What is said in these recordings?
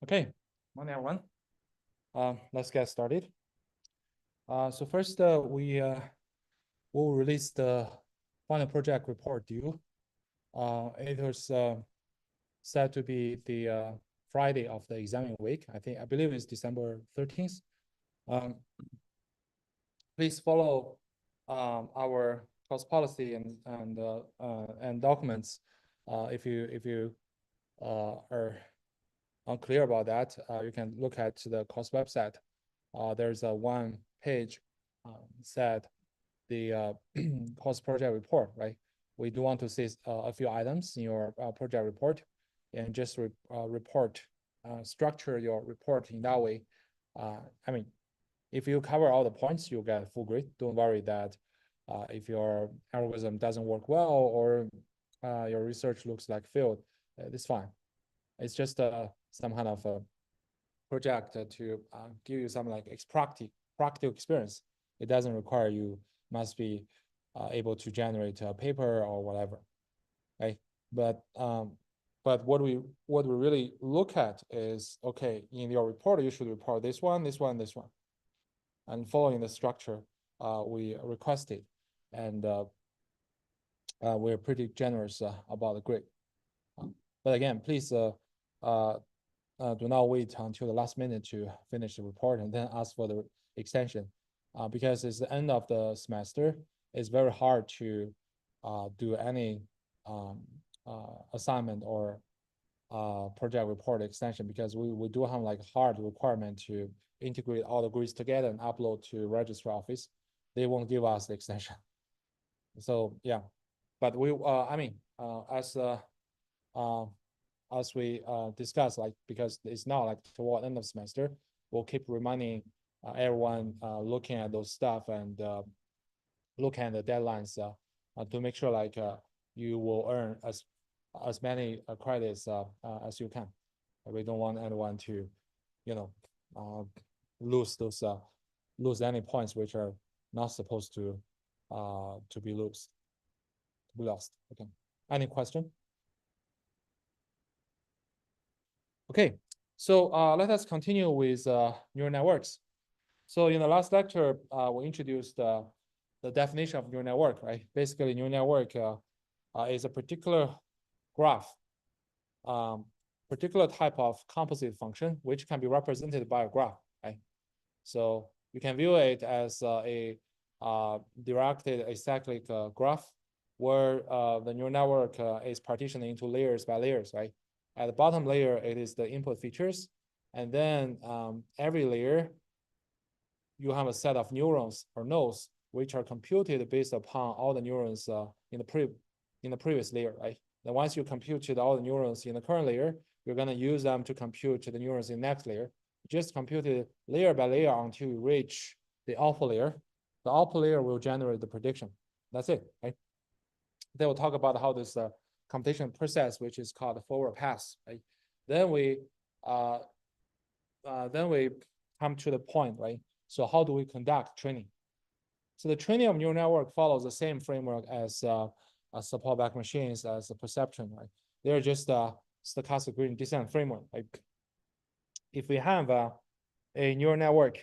Okay, morning everyone. Let's get started. So first, we will release the final project report due. It was set to be the Friday of the examining week. I believe it's December 13th. Please follow our course policy and documents. If you are unclear about that, you can look at the course website. There's a one page said the course project report, right? We do want to see a few items in your project report, and just structure your report in that way. I mean, if you cover all the points, you'll get full grade. Don't worry that if your algorithm doesn't work well or your research looks like failed, it's fine. It's just some kind of a project to give you some like practical experience. It doesn't require you must be able to generate a paper or whatever, right? But what we really look at is, okay, in your report you should report this one, this one, this one, and following the structure we requested, and we're pretty generous about the grade. But again, please do not wait until the last minute to finish the report and then ask for the extension, because it's the end of the semester. It's very hard to do any assignment or project report extension, because we do have like hard requirement to integrate all the grades together and upload to registrar office. They won't give us the extension. So yeah, but we as we discussed, like, because it's not like toward end of semester, we'll keep reminding everyone looking at those stuff and look at the deadlines to make sure like you will earn as many credits as you can. We don't want anyone to, lose any points which are not supposed to be lost. Okay. Any question? Okay, so let us continue with neural networks. So in the last lecture, we introduced the definition of neural network, right? Basically, neural network is a particular graph, particular type of composite function, which can be represented by a graph, right? So you can view it as a directed acyclic graph, where the neural network is partitioned into layers by layers, right? At the bottom layer, it is the input features. And then every layer, you have a set of neurons or nodes, which are computed based upon all the neurons in the previous layer, right? Then once you computed all the neurons in the current layer, you're going to use them to compute the neurons in the next layer. Just compute it layer by layer until you reach the alpha layer. The alpha layer will generate the prediction. That's it, right? Then we'll talk about how this computation process, which is called the forward pass, right? Then we come to the point, right? So how do we conduct training? So the training of neural network follows the same framework as support back machines as the perception, right? They're just a stochastic gradient descent framework. Like if we have a neural network,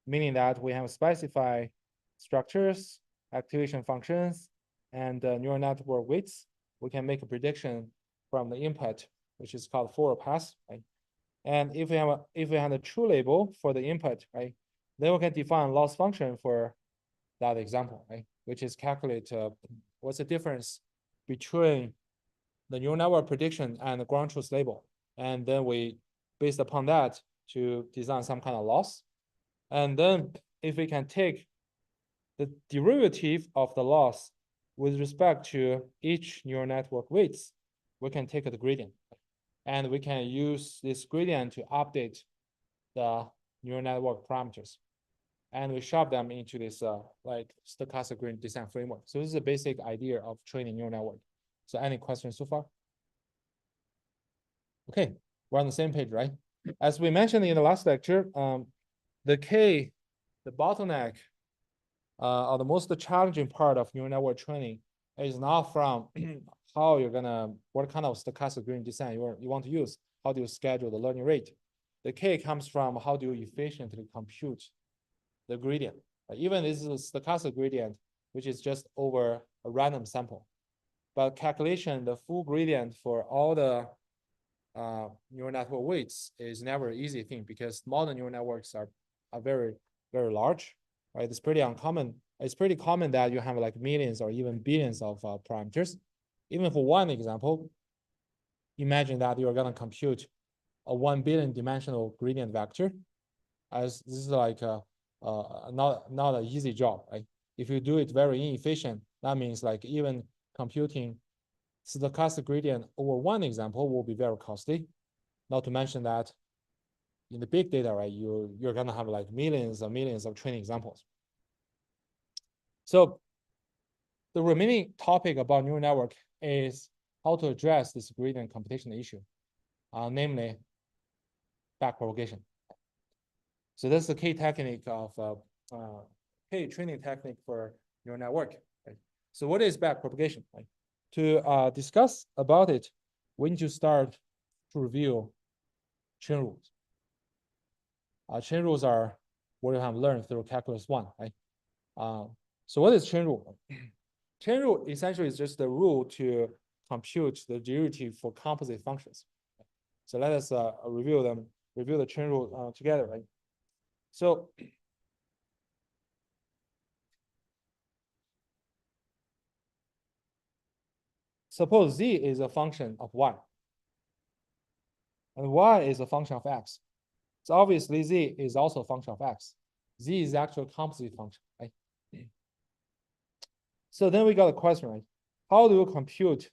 meaning that we have specified structures, activation functions, and neural network weights, we can make a prediction from the input, which is called forward pass, right? And if we have a true label for the input, right, then we can define loss function for that example, right, which is calculate what's the difference between the neural network prediction and the ground truth label, and then we, based upon that, to design some kind of loss. And then if we can take the derivative of the loss with respect to each neural network weights, we can take the gradient. And we can use this gradient to update the neural network parameters. And we shove them into this like stochastic gradient descent framework. So this is the basic idea of training neural network. So any questions so far? Okay, we're on the same page, right? As we mentioned in the last lecture, the bottleneck, or the most challenging part of neural network training is not from what kind of stochastic gradient descent you want to use, how do you schedule the learning rate, The K comes from how do you efficiently compute the gradient. Even this is a stochastic gradient, which is just over a random sample. But calculation, the full gradient for all the neural network weights is never an easy thing because modern neural networks are very, very large, right? It's pretty uncommon. It's pretty common that you have like millions or even billions of parameters. Even for one example, imagine that you're going to compute a 1 billion dimensional gradient vector. As this is like not an easy job, right? If you do it very inefficient, that means like even computing stochastic gradient over one example will be very costly. Not to mention that in the big data, right, you're gonna have like millions and millions of training examples. So the remaining topic about neural network is how to address this gradient computation issue, namely backpropagation. So that's the key technique of key training technique for neural network. Right? So what is backpropagation? Right? To discuss about it, we need to start to review chain rules. Chain rules are what you have learned through calculus 1, right? So what is chain rule? Chain rule essentially is just the rule to compute the derivative for composite functions. So let us review the chain rule together, right? So suppose z is a function of y, and y is a function of x. So obviously z is also a function of x. Z is actually a composite function, right? So then we got a question, right? How do you compute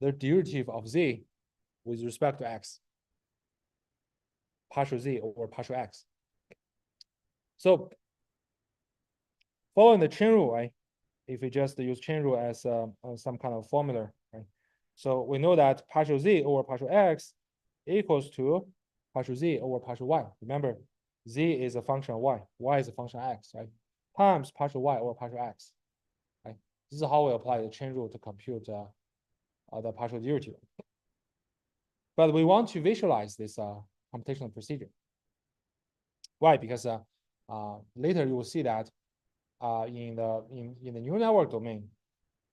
the derivative of z with respect to x? Partial z or partial x. So following the chain rule, right? If we just use chain rule as some kind of formula, right? So we know that partial z over partial x equals to partial z over partial y. Remember, z is a function of y is a function of x, right? Times partial y over partial x, right? This is how we apply the chain rule to compute the partial derivative. But we want to visualize this computational procedure. Why? Because later you will see that in the neural network domain,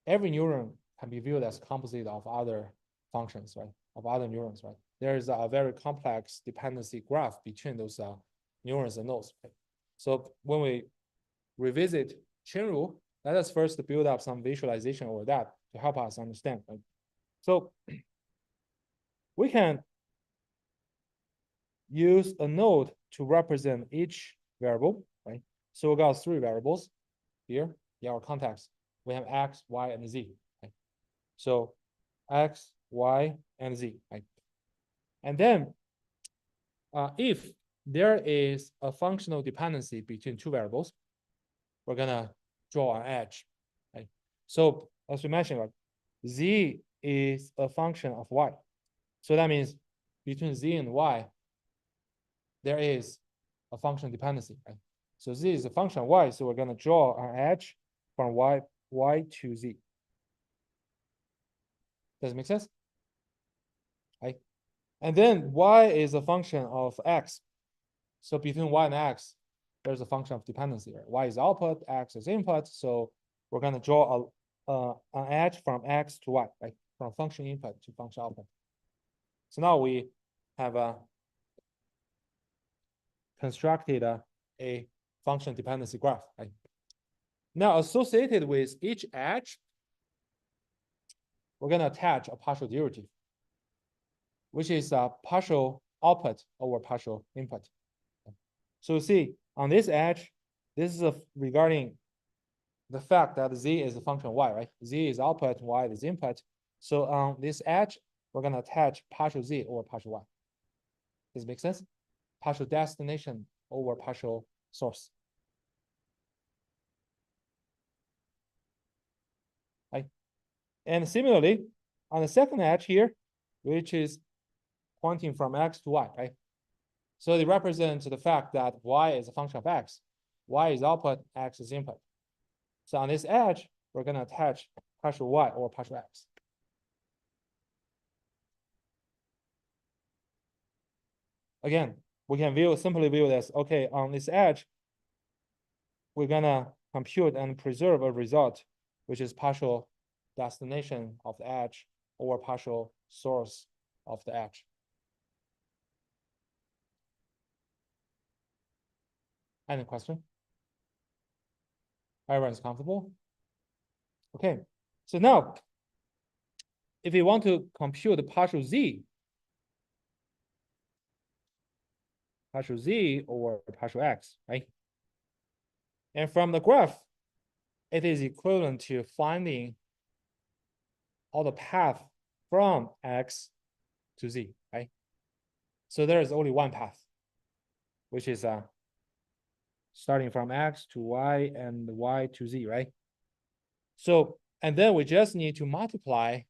every neuron can be viewed as composite of other functions, right? Of other neurons, right? There is a very complex dependency graph between those neurons and nodes. Right? So when we revisit chain rule, let us first build up some visualization over that to help us understand. Right? So we can use a node to represent each variable, right? So we got 3 variables here in our context. We have x, y, and z. Right? So x, y, and z. Right? And then if there is a functional dependency between 2 variables, we're gonna draw an edge. Right? So as we mentioned, right, z is a function of y. So that means between z and y, there is a function dependency. Right? So z is a function of y, so we're gonna draw an edge from y to z. Does it make sense? Right? And then y is a function of x. So between y and x, there's a function of dependency. Right? Y is output, x is input. So we're going to draw an edge from x to y, right? From function input to function output. So now we have constructed a function dependency graph. Right? Now associated with each edge, we're going to attach a partial derivative, which is a partial output over partial input. So you see on this edge, this is regarding the fact that z is a function of y, right? Z is output, y is input. So on this edge, we're going to attach partial z over partial y. Does it make sense? Partial destination over partial source. Right? And similarly, on the second edge here, which is pointing from x to y, right? So they represent the fact that y is a function of x, y is output, x is input. So on this edge, we're going to attach partial y or partial x. again, we can simply view this, okay, on this edge, we're gonna compute and preserve a result, which is partial destination of the edge or partial source of the edge. Any question? Everyone's comfortable? Okay, so now, if you want to compute the partial z or partial x, right? And from the graph, it is equivalent to finding all the path from x to z, right? So there is only one path, which is starting from x to y and y to z, right? So, and then we just need to multiply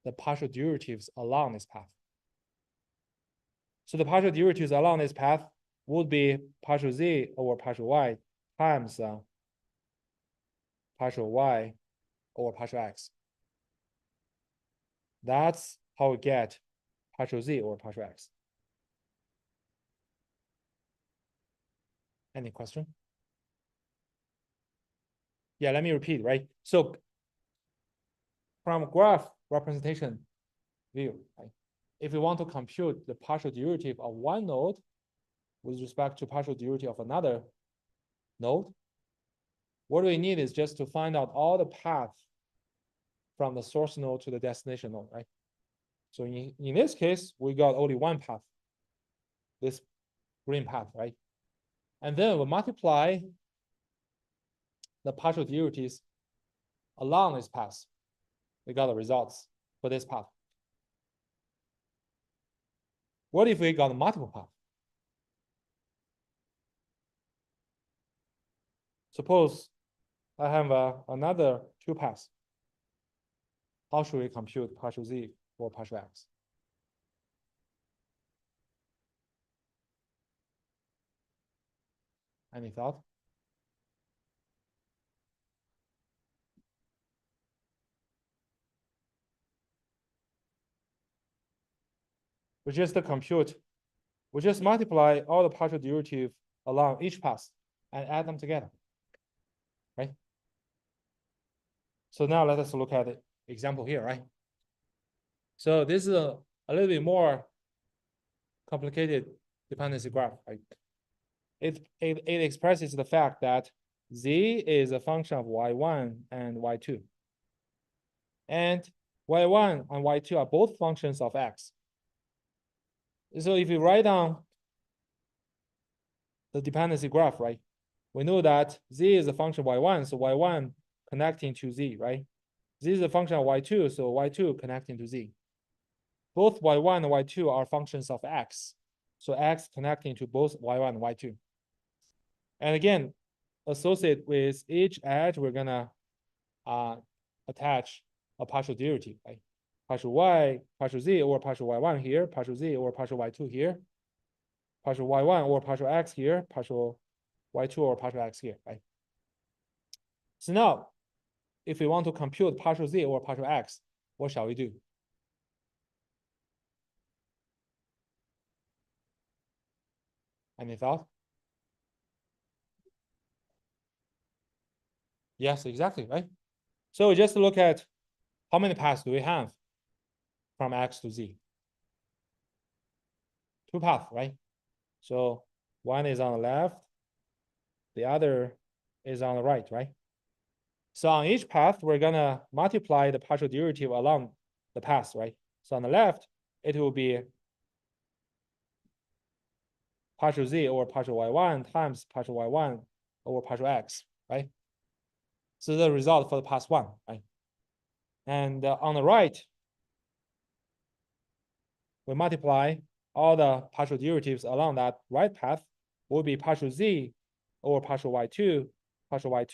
the partial derivatives along this path. So the partial derivatives along this path would be partial z over partial y times partial y over partial x. That's how we get partial z over partial x. Any question? Yeah, let me repeat, right? So from graph representation view, right? If we want to compute the partial derivative of one node with respect to partial derivative of another node, what we need is just to find out all the paths from the source node to the destination node, right? So in this case, we got only one path, this green path, right? And then we multiply the partial derivatives along this path. We got the results for this path. What if we got multiple paths? Suppose I have another two paths. How should we compute partial z or partial x? Any thought? We just compute, we just multiply all the partial derivative along each path and add them together, right? So now let us look at the example here, right? So this is a little bit more complicated dependency graph, right? It expresses the fact that z is a function of y1 and y2. And y1 and y2 are both functions of x. So if you write down the dependency graph, right, we know that z is a function of y1, so y1 connecting to z, right? Z is a function of y2, so y2 connecting to z. Both y1 and y2 are functions of x, so x connecting to both y1 and y2. And again, associated with each edge, we're gonna attach a partial derivative, right? Partial y, partial z, or partial y1 here, partial z, or partial y2 here, partial y1 or partial x here, partial y2 or partial x here, right? So now, if we want to compute partial z or partial x, what shall we do? Any thought? Yes, exactly, right? So we just look at how many paths do we have from x to z? Two paths, right? So one is on the left, the other is on the right, right? So on each path, we're gonna multiply the partial derivative along the path, right? So on the left, it will be partial z over partial y1 times partial y1 over partial x, right? So the result for the path one, right? And on the right, we multiply all the partial derivatives along that right path will be partial z over partial y2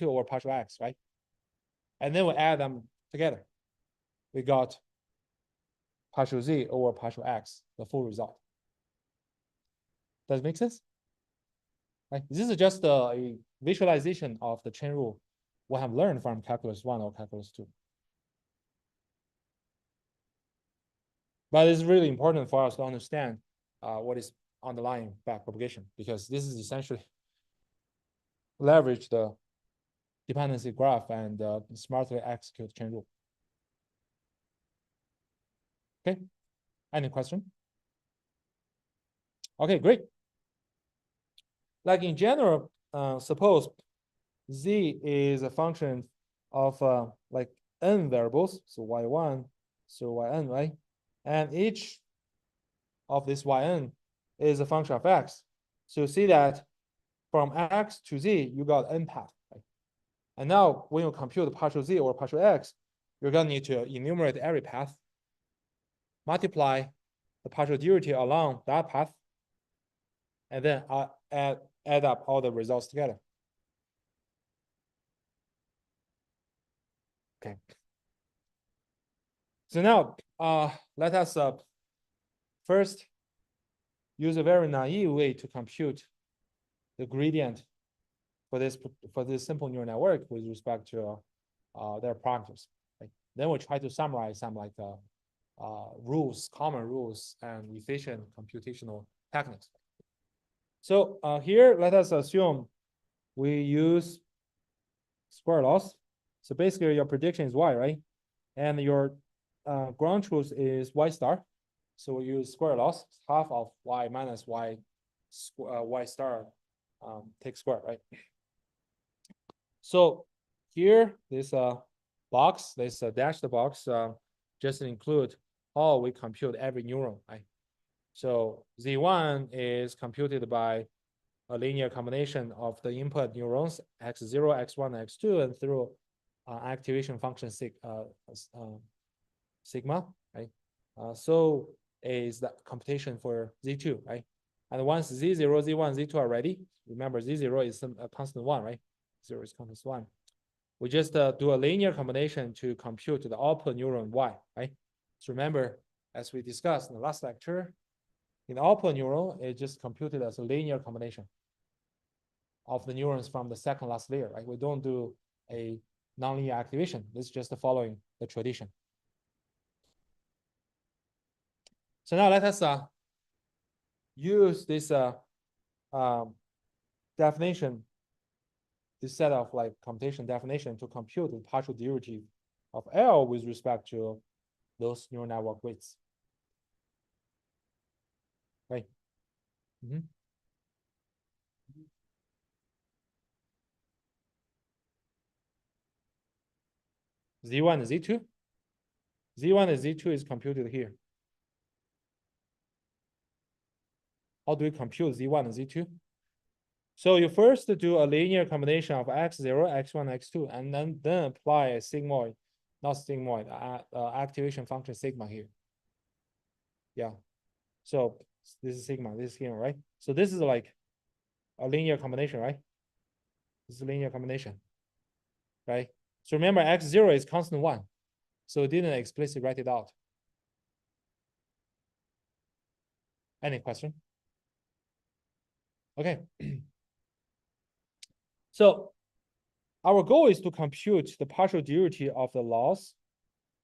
over partial x, right? And then we add them together. We got partial z over partial x, the full result. Does it make sense? Right? This is just a visualization of the chain rule we have learned from calculus 1 or calculus 2. But it's really important for us to understand what is underlying backpropagation, because this is essentially leverage the dependency graph and smartly execute chain rule. Okay, any question? Okay, great. Like in general, suppose z is a function of like n variables, so y1, so yn, right? And each of this yn is a function of x. So you see that from x to z, you got n path, right? And now when you compute partial z or partial x, you're gonna need to enumerate every path, multiply the partial derivative along that path, and then add up all the results together. Okay. So now let us first use a very naive way to compute the gradient for this simple neural network with respect to their parameters. Right? Then we'll try to summarize some like rules, common rules, and efficient computational techniques. So here, let us assume we use square laws. So basically, your prediction is y, right? And your ground truth is y star. So we use square laws, half of y minus y star take square, right? So here, this box, this dashed box, just include how we compute every neuron, right? So Z1 is computed by a linear combination of the input neurons x0, x1, x2, and through activation function sigma, right? So is the computation for Z2, right? And once Z0, Z1, Z2 are ready, remember Z0 is a constant 1, right? 0 is constant 1. We just do a linear combination to compute the output neuron Y, right? So remember, as we discussed in the last lecture, in the output neuron, it just computed as a linear combination of the neurons from the second last layer, right? We don't do a nonlinear activation. This is just following the tradition. So now let us use this definition, this set of like computation definition to compute the partial derivative of L with respect to those neural network weights. Right. Z1 and Z2. Z1 and Z2 is computed here. How do we compute Z1 and Z2? So you first do a linear combination of x0, x1, x2, and then apply a sigmoid, not sigmoid, activation function sigma here. Yeah. So this is sigma, this is sigma, right? So this is like a linear combination, right? This is a linear combination, right? So remember, x0 is constant 1. So it didn't explicitly write it out. Any question? Okay. So our goal is to compute the partial derivative of the loss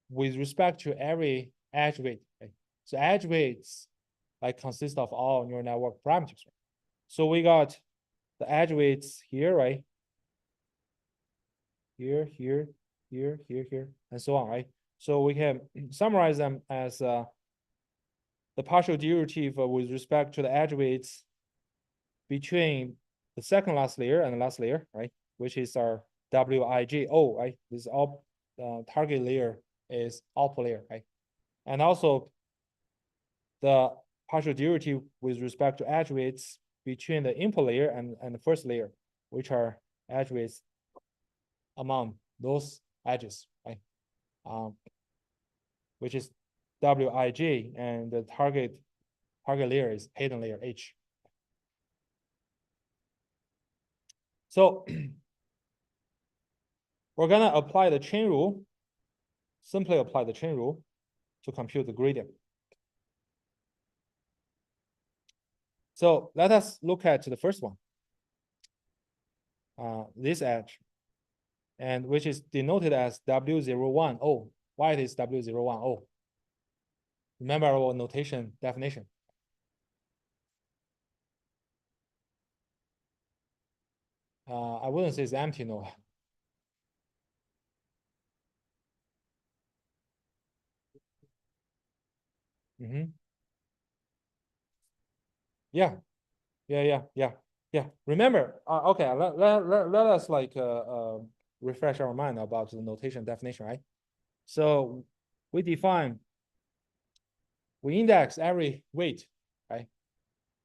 with respect to every edge weight. Right? So edge weights like consist of all neural network parameters. Right? So we got the edge weights here, right? Here, here, here, here, here, and so on, right? So we can summarize them as the partial derivative with respect to the edge weights between the second last layer and the last layer, right? Which is our WIJ, right? This all target layer is output layer, right? And also the partial derivative with respect to edge weights between the input layer and the first layer, which are edge weights among those edges, right? Which is WIJ, and the target layer is hidden layer H. So we're gonna apply the chain rule, simply apply the chain rule to compute the gradient. So let us look at the first one, this edge, and which is denoted as W010. Why it is W010? Remember our notation definition. I wouldn't say it's empty node. Yeah, yeah. Remember, okay, let us like refresh our mind about the notation definition, right? So we index every weight, right,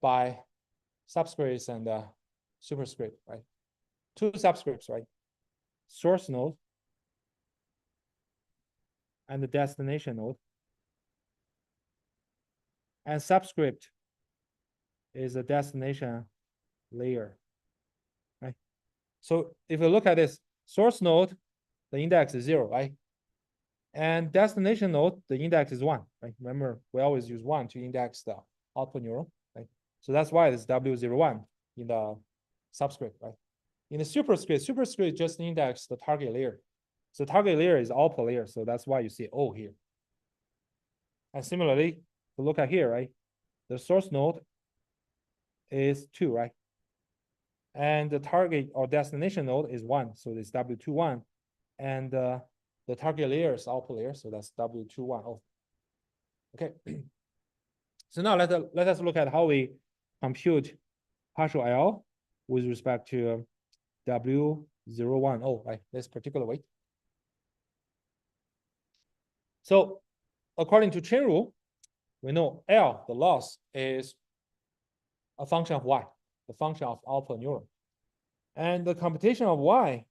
by subscripts and superscript, right? Two subscripts, right? Source node and the destination node. And subscript is a destination layer, right? So if you look at this source node, the index is 0, right? And destination node, the index is 1, right? Remember, we always use 1 to index the output neuron, right? So that's why it's W01 in the subscript, right? In the superscript just index the target layer. So target layer is output layer, so that's why you see O here. And similarly, to look at here, right? The source node is 2, right? And the target or destination node is 1, so it's W21. And the target layer is output layer, so that's W21O. Okay. So now let us look at how we compute partial L with respect to W010, right? This particular weight. So according to chain rule, we know L, the loss, is a function of Y, the function of output neuron. And the computation of Y,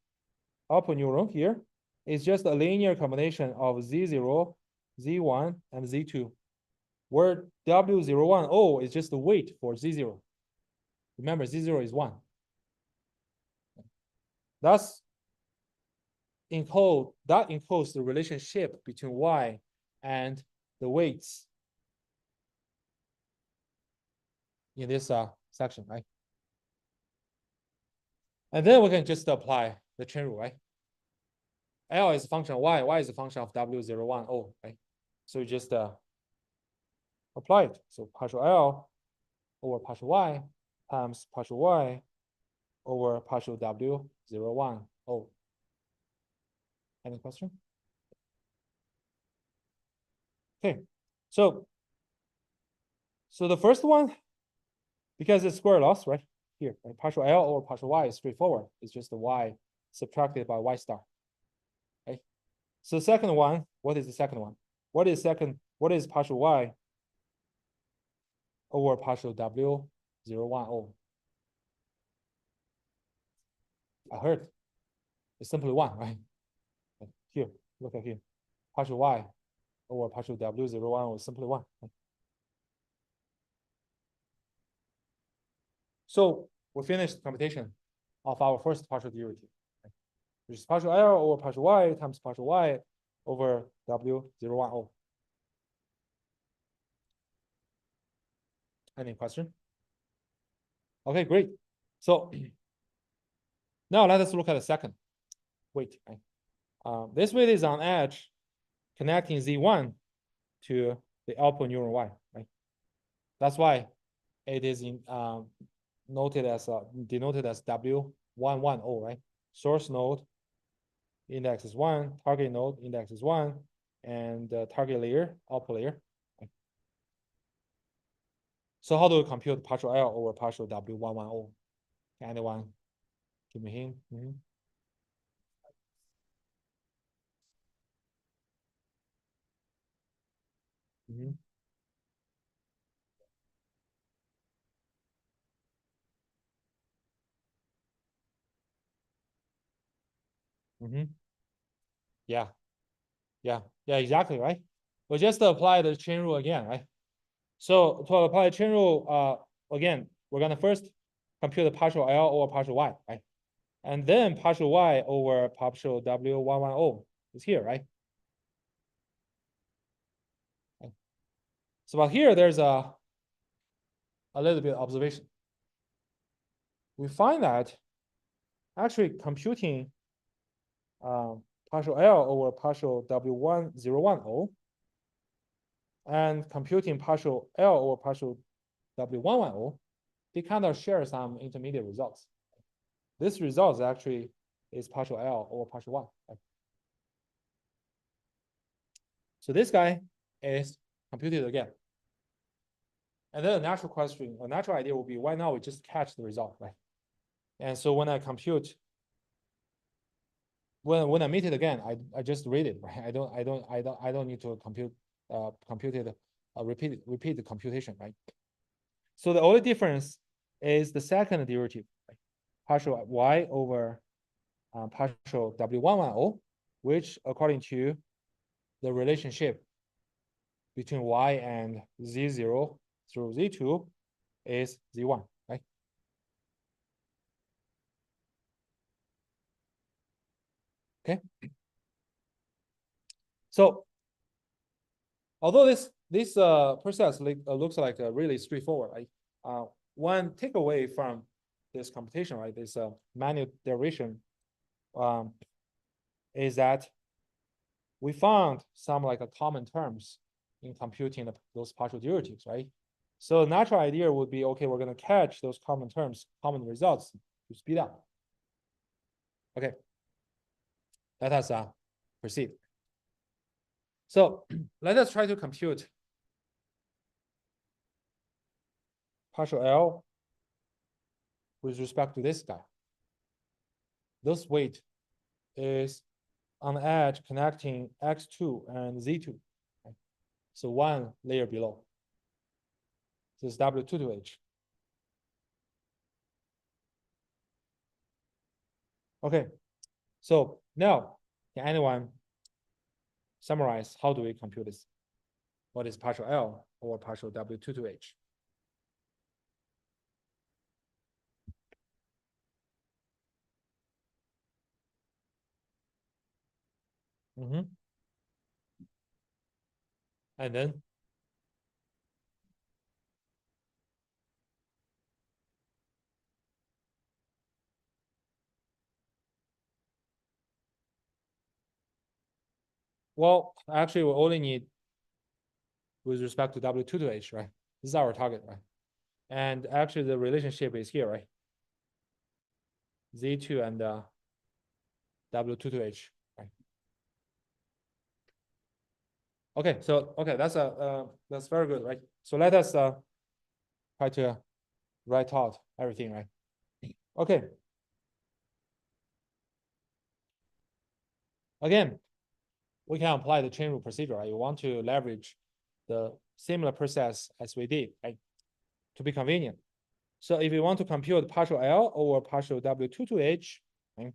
output neuron here, is just a linear combination of Z0, Z1, and Z2, where W010 is just the weight for Z0. Remember, Z0 is 1. Thus, that encodes the relationship between Y and the weights in this section, right? And then we can just apply the chain rule, right? L is a function of Y is a function of W010, right? So you just apply it. So partial L over partial Y times partial Y over partial W010. Any question? Okay, so the first one, because it's square loss, right? Here, right? Partial L over partial Y is straightforward. It's just the Y subtracted by Y star. Okay. So the second one, what is the second one? What is partial Y over partial W010? I heard. It's simply 1, right? Here, look at here. Partial Y over partial W010 is simply 1. Right? So we finished the computation of our first partial derivative, right? Which is partial L over partial Y times partial Y over W010. Any question? Okay, great. So now let us look at the second weight. Right? This weight is on edge connecting Z1 to the output neuron Y. Right? That's why it is denoted as W110, right? Source node index is 1, target node index is 1, and target layer, output layer. Right? So how do we compute partial L over partial W110? Anyone give me a hint? Yeah, exactly, right? We just apply the chain rule again, right? So to apply chain rule, again, we're gonna first compute the partial L over partial Y, right? And then partial Y over partial W110 is here, right? So but here there's a little bit of observation. We find that actually computing partial L over partial W1010 and computing partial L over partial W110, they kind of share some intermediate results. this result actually is partial L over partial Y. Right? So this guy is computed again. And then a natural question, a natural idea will be, why not we just catch the result, right? And so when I compute, when I meet it again, I just read it, right? I don't need to compute repeat the computation, right? So the only difference is the second derivative, right? Partial Y over partial W11O, which according to the relationship between Y and Z0 through Z2 is Z1, right? Okay. So although this process looks like really straightforward, right? One takeaway from this computation, right, this manual derivation, is that we found some like a common terms in computing those partial derivatives, right? So natural idea would be, okay, we're going to catch those common terms, common results to speed up. Okay, let us proceed. So let us try to compute partial L with respect to this guy. This weight is on the edge connecting X2 and Z2. Right? So one layer below. This is W2 to H. Okay, so now can anyone summarize how do we compute this? What is partial L or partial W2 to H? And then well, actually, we only need with respect to W2 to H, right? This is our target, right? And actually, the relationship is here, right? Z2 and W2 to H, right? Okay, so okay, that's very good, right? So let us try to write out everything, right? Okay. Again, we can apply the chain rule procedure, right? You want to leverage the similar process as we did, right? To be convenient. So if you want to compute partial L over partial W2 to H, right?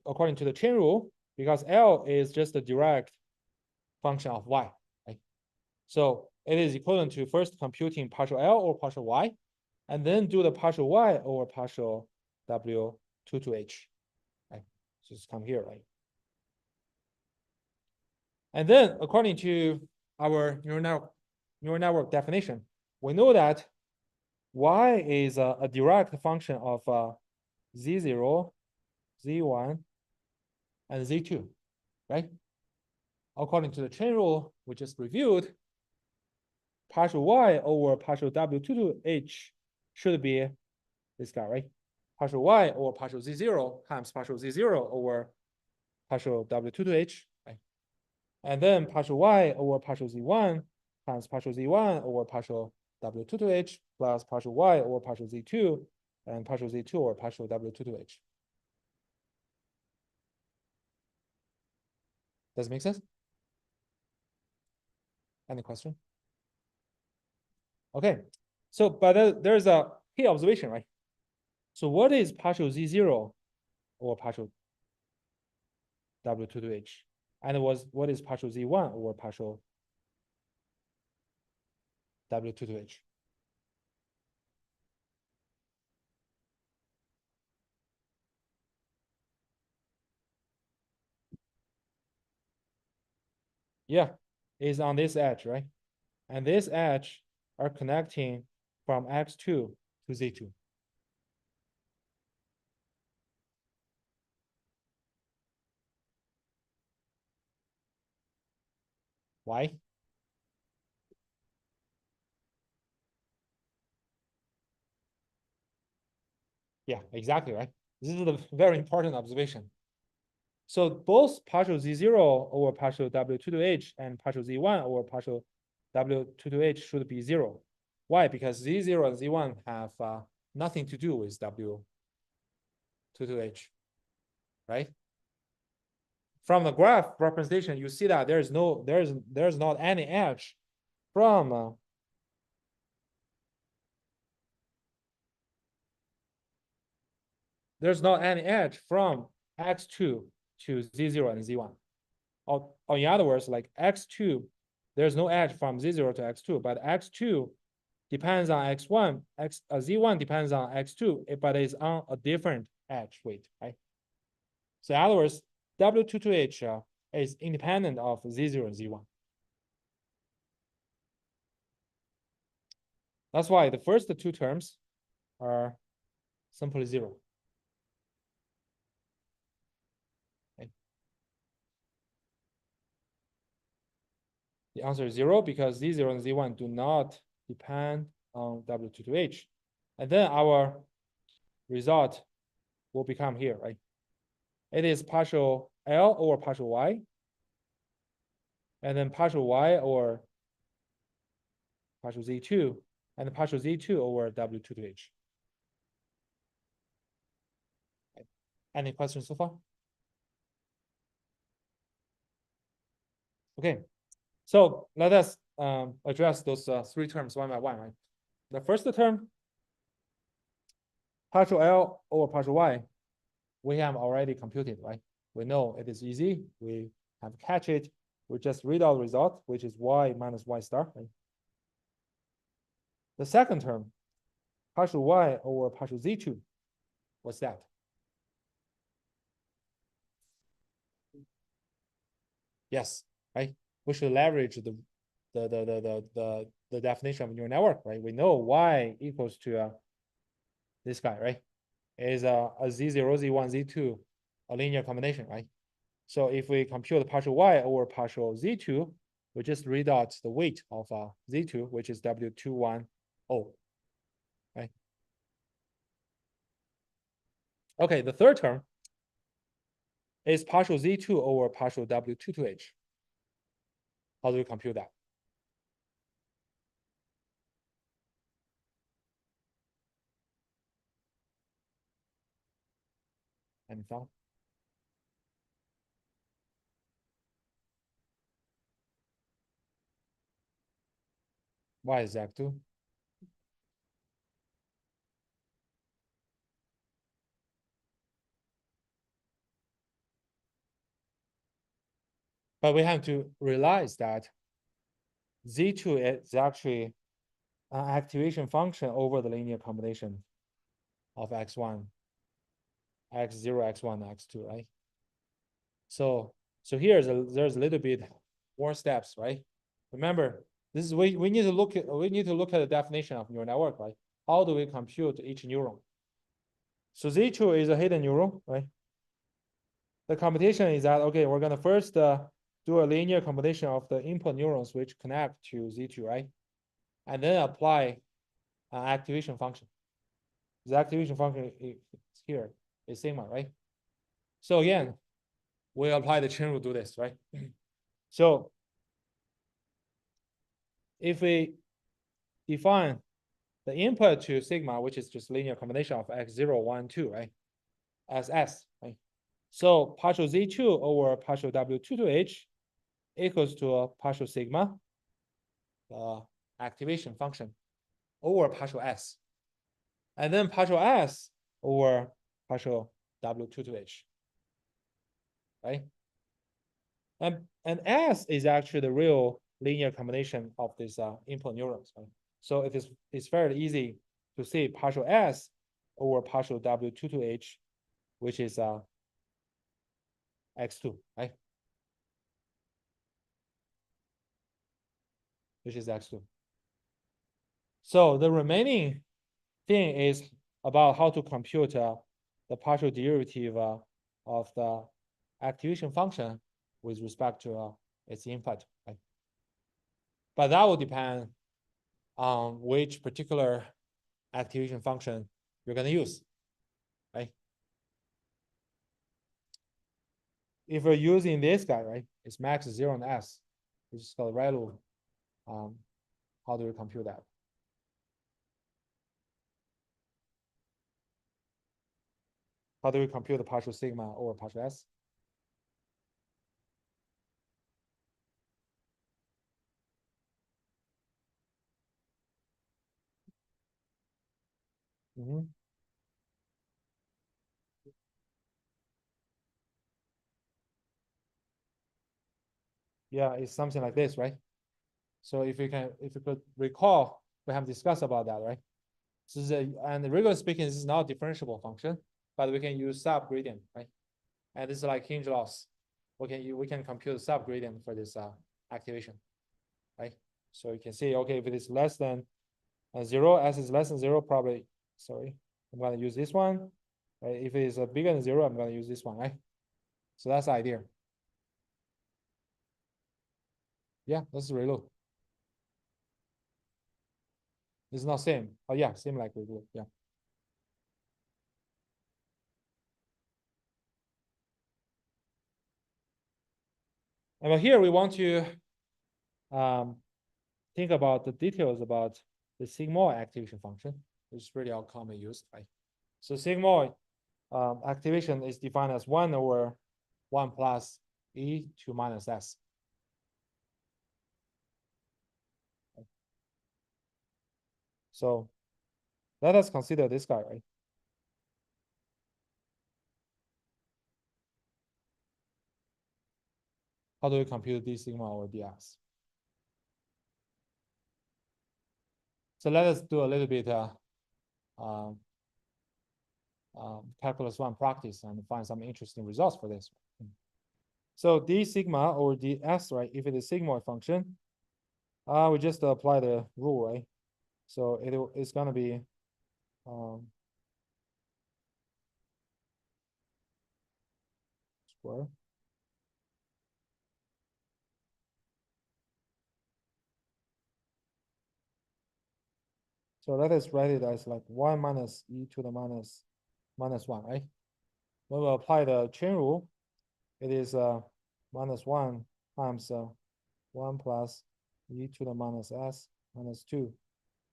According to the chain rule, because L is just a direct function of Y, right? So it is equivalent to first computing partial L or partial Y, and then do the partial Y over partial W2 to H, right? So just come here, right? And then according to our neural network definition, we know that Y is a direct function of Z0, Z1, and Z2, right? According to the chain rule we just reviewed, partial Y over partial W2 to H should be this guy, right? Partial Y over partial Z0 times partial Z0 over partial W2 to H, right? And then partial Y over partial Z1 times partial Z1 over partial W2 to H plus partial Y over partial Z2 and partial Z2 over partial W2 to H. Does it make sense? Any question? Okay, so but there's a key observation, right? So what is partial Z0 or partial W2 to H? And what is partial Z1 or partial W2 to H? Yeah, is on this edge, right? And this edge are connecting from X2 to Z2. Why? Yeah, exactly, right? This is a very important observation. So both partial Z0 over partial W22H and partial Z1 over partial W22H should be 0. Why? Because Z0 and Z1 have nothing to do with W22H, right? From the graph representation, you see that there's not any edge from there's not any edge from X2 to Z0 and Z1. Or in other words, like X2, there's no edge from Z0 to X2, but X2 depends on X1, Z1 depends on X2, but it's on a different edge weight, right? So in other words, W22H is independent of Z0 and Z1. That's why the first two terms are simply 0. Okay. The answer is 0 because Z0 and Z1 do not depend on W22H. And then our result will become here, right? It is partial L over partial Y, and then partial Y over partial Z2, and partial Z2 over W22H. Any questions so far? Okay, so let us address those three terms one by one, right? The first term, partial L over partial Y, we have already computed, right? We know it is easy. We have catch it. We just read out the result, which is Y minus Y star, right? The second term, partial Y over partial Z2, what's that? Yes, right? We should leverage the definition of neural network, right? We know Y equals to this guy, right? Is a Z0, Z1, Z2, a linear combination, right? So if we compute partial Y over partial Z2, we just read out the weight of Z2, which is W210, right? Okay, the third term is partial Z2 over partial W22H. How do we compute that? Any thought? Why is that two? But we have to realize that Z2 is actually an activation function over the linear combination of X1, X0, X1, X2, right? So there's a little bit more steps, right? Remember, this is we need to look at the definition of neural network, right? How do we compute each neuron? So Z2 is a hidden neuron, right? The computation is that, okay, we're gonna first do a linear combination of the input neurons which connect to Z2, right? And then apply an activation function. The activation function is here, is sigma, right? So again, we apply the chain rule to do this, right? So if we define the input to sigma, which is just linear combination of x0, 1, 2, right? As S, right? So partial Z2 over partial W22H equals to a partial sigma, the activation function, over partial S. And then partial S over partial W22H, right? And S is actually the real linear combination of these input neurons, right? So it's fairly easy to see partial S over partial W22H, which is X2, right? Which is X2. So the remaining thing is about how to compute the partial derivative of the activation function with respect to its input, right? But that will depend on which particular activation function you're going to use, right? if we're using this guy, right, it's max 0 and S, which is called ReLU. How do we compute that? How do we compute the partial sigma over partial S? Mm-hmm. Yeah, it's something like this, right? So if you could recall, we have discussed about that, right? This is and regularly speaking, this is not a differentiable function, but we can use subgradient, right? And this is like hinge loss. We can compute the subgradient for this activation, right? So you can see, okay, if it is less than 0, S is less than 0, probably, sorry, I'm gonna use this one. Right? If it is bigger than 0, I'm gonna use this one, right? So that's the idea. Yeah, that's ReLU. It's not same. Oh yeah, same like ReLU, yeah. And here we want to think about the details about the sigmoid activation function, which is pretty commonly used, right? So sigmoid activation is defined as 1 over 1 plus e to minus s. So let us consider this guy, right? How do we compute d sigma over ds? So let us do a little bit calculus 1 practice and find some interesting results for this. So d sigma over ds, right? If it is sigmoid function, we just apply the rule, right? So it's gonna be square. So let us write it as like 1 minus e to the minus 1, right? When we apply the chain rule, it is minus 1 times 1 plus e to the minus s minus 2.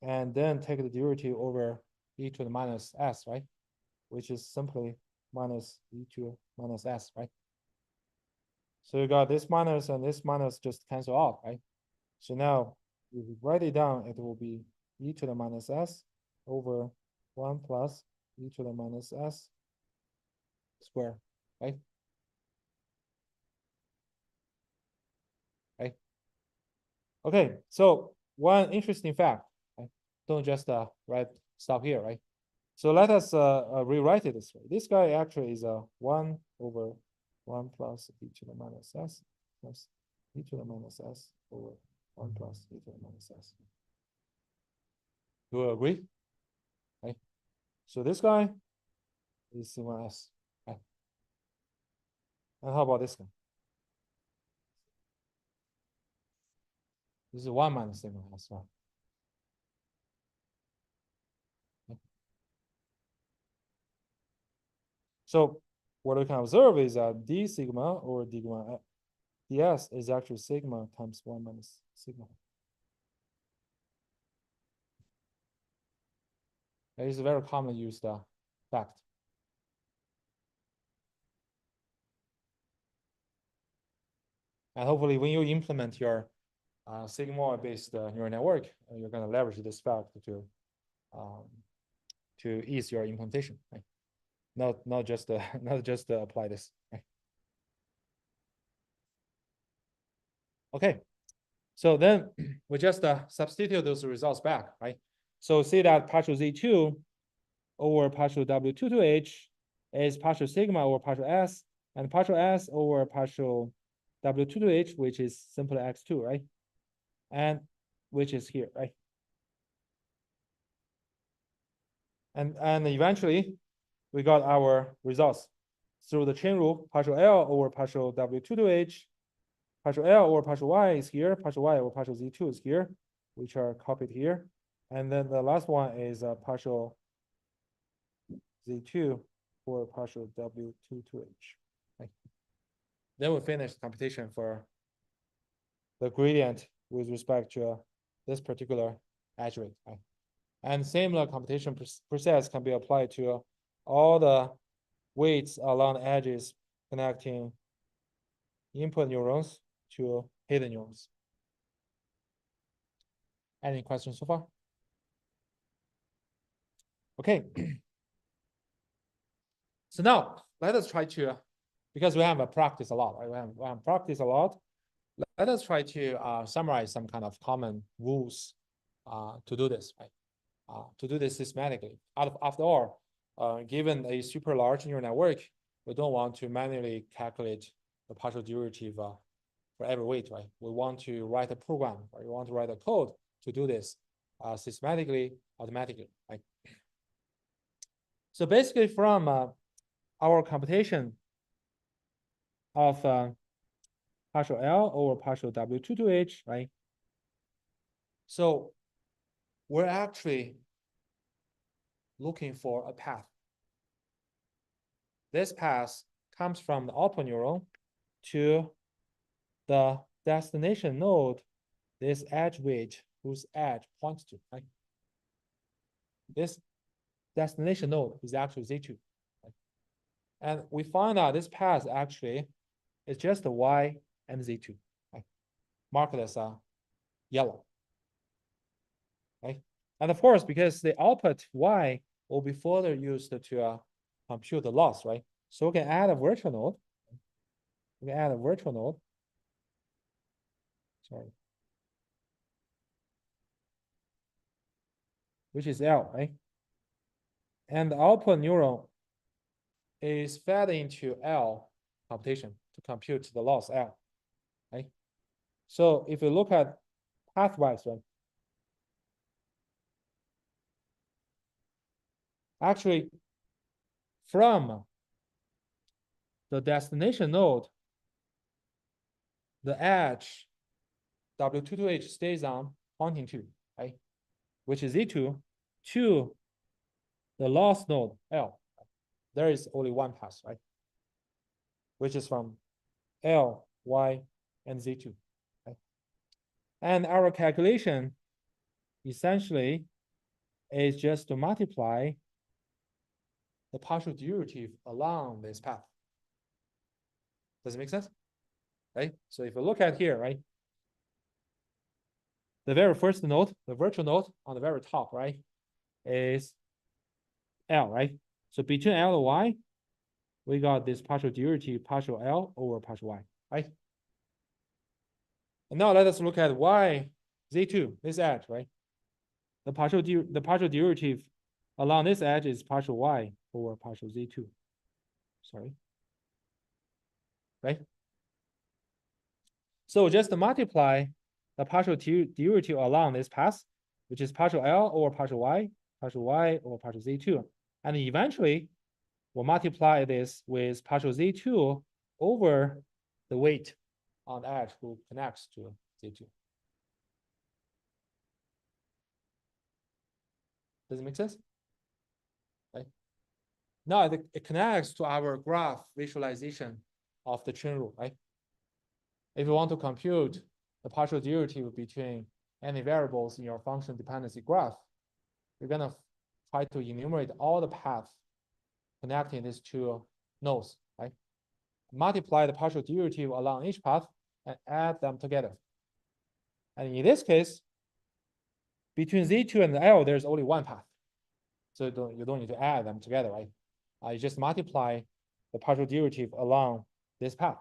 And then take the derivative over e to the minus s, right? Which is simply minus e to minus s, right? So you got this minus and this minus just cancel out, right? So now if you write it down, it will be e to the minus s over 1 plus e to the minus s square, right? Right. Okay, so one interesting fact, right? Don't just stop here, right? So let us rewrite it this way. This guy actually is 1 over 1 plus e to the minus s plus e to the minus s over 1 plus e to the minus s. Do you agree? Right. So this guy is sigma s. Right. And how about this guy? This is 1 minus sigma s. Right. So what we can observe is that d sigma or ds is actually sigma times 1 minus sigma. It is a very commonly used fact. And hopefully when you implement your sigmoid-based neural network, you're going to leverage this fact to ease your implementation, right? Not just apply this, right? Okay, so then we just substitute those results back, right? So see that partial z2 over partial w22h is partial sigma over partial s, and partial s over partial w22h, which is simply x2, right? And which is here, right? And eventually we got our results through the chain rule. Partial L over partial W22H, partial L over partial Y is here, partial Y over partial Z2 is here, which are copied here. And then the last one is partial Z2 or partial W22H. Right. Then we finish the computation for the gradient with respect to this particular edge weight. Right? And similar computation process can be applied to all the weights along the edges connecting input neurons to hidden neurons. Any questions so far? Okay. So now let us try to, because we have practiced a lot, right? We have practiced a lot. Let us try to summarize some kind of common rules to do this, right? To do this systematically. After all, given a super large neural network, we don't want to manually calculate the partial derivative for every weight, right? We want to write a program, or we want to write a code to do this systematically, automatically, right? So basically from our computation of partial L over partial W22H, right? So we're actually looking for a path. This path comes from the output neuron to the destination node, this edge weight whose edge points to, right? This destination node is actually Z2. Right? And we find out this path actually is just the Y and Z2, right? Marked as yellow. Right? And of course, because the output Y will be further used to compute the loss, right? So we can add a virtual node. We can add a virtual node. Sorry. Which is L, right? And the output neuron is fed into L computation to compute the loss L, right? So if you look at pathwise, right? Actually, from the destination node, the edge W22H stays on pointing to, right? Which is Z2 to the loss node L. There is only one path, right? Which is from L, Y, and Z2. Right? And our calculation essentially is just to multiply the partial derivative along this path. Does it make sense? Right? So if you look at here, right? The very first node, the virtual node on the very top, right, is L, right? So between L and Y, we got this partial derivative, partial L over partial Y, right? And now let us look at Y, Z2, this edge, right? The partial derivative along this edge is partial Y over partial Z2. Sorry. Right? So just multiply the partial derivative along this path, which is partial L over partial Y over partial Z2. And eventually, we'll multiply this with partial Z2 over the weight on the edge who connects to Z2. Does it make sense? Right? Now it connects to our graph visualization of the chain rule, right? If you want to compute the partial derivative between any variables in your function dependency graph, you're gonna try to enumerate all the paths connecting these two nodes, right? Multiply the partial derivative along each path and add them together. And in this case, between Z2 and L, there's only one path. So you don't need to add them together, right? You just multiply the partial derivative along this path.